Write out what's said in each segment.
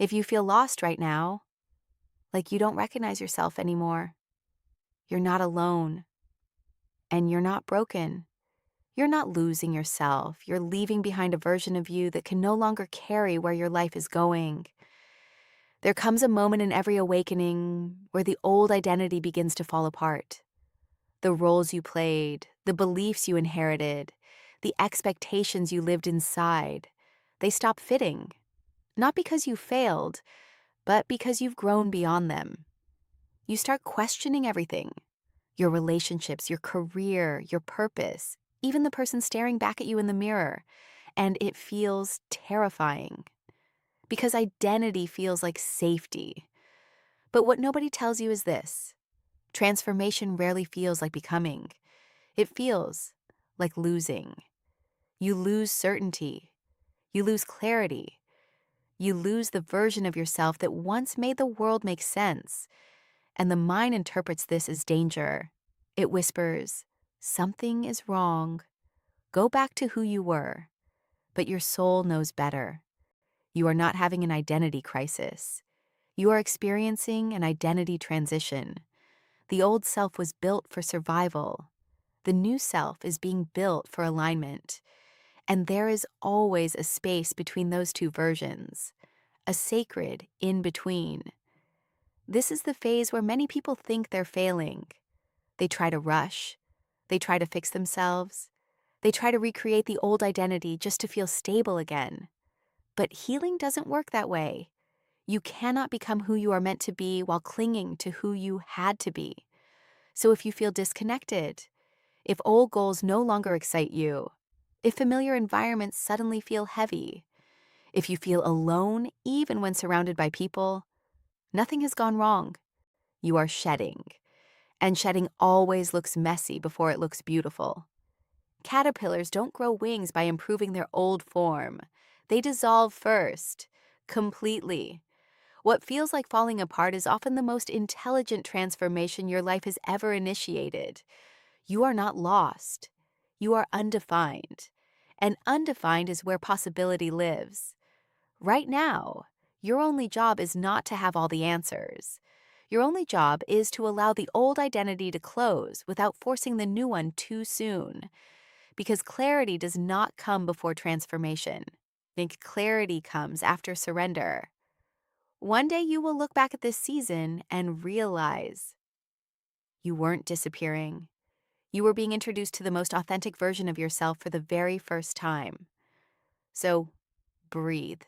If you feel lost right now, like you don't recognize yourself anymore, you're not alone and you're not broken. You're not losing yourself. You're leaving behind a version of you that can no longer carry where your life is going. There comes a moment in every awakening where the old identity begins to fall apart. The roles you played, the beliefs you inherited, the expectations you lived inside, they stop fitting. Not because you failed, but because you've grown beyond them. You start questioning everything: your relationships, your career, your purpose, even the person staring back at you in the mirror. And it feels terrifying because identity feels like safety. But what nobody tells you is this: transformation rarely feels like becoming, it feels like losing. You lose certainty, you lose clarity, you lose the version of yourself that once made the world make sense. And the mind interprets this as danger. It whispers, "Something is wrong. Go back to who you were." But your soul knows better. You are not having an identity crisis. You are experiencing an identity transition. The old self was built for survival. The new self is being built for alignment. And there is always a space between those two versions, a sacred in between. This is the phase where many people think they're failing. They try to rush. They try to fix themselves. They try to recreate the old identity just to feel stable again. But healing doesn't work that way. You cannot become who you are meant to be while clinging to who you had to be. So if you feel disconnected, if old goals no longer excite you, if familiar environments suddenly feel heavy, if you feel alone even when surrounded by people, nothing has gone wrong. You are shedding. And shedding always looks messy before it looks beautiful. Caterpillars don't grow wings by improving their old form. They dissolve first, completely. What feels like falling apart is often the most intelligent transformation your life has ever initiated. You are not lost. You are undefined. And undefined is where possibility lives. Right now, your only job is not to have all the answers. Your only job is to allow the old identity to close without forcing the new one too soon. Because clarity does not come before transformation. Think clarity comes after surrender. One day you will look back at this season and realize you weren't disappearing. You were being introduced to the most authentic version of yourself for the very first time. So breathe.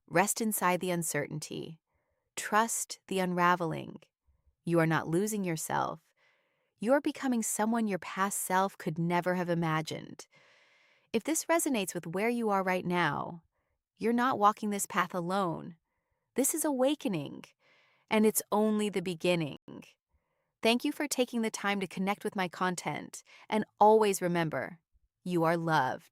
Rest inside the uncertainty. Trust the unraveling. You are not losing yourself. You are becoming someone your past self could never have imagined. If this resonates with where you are right now, you're not walking this path alone. This is awakening, and it's only the beginning. Thank you for taking the time to connect with my content, and always remember, you are loved.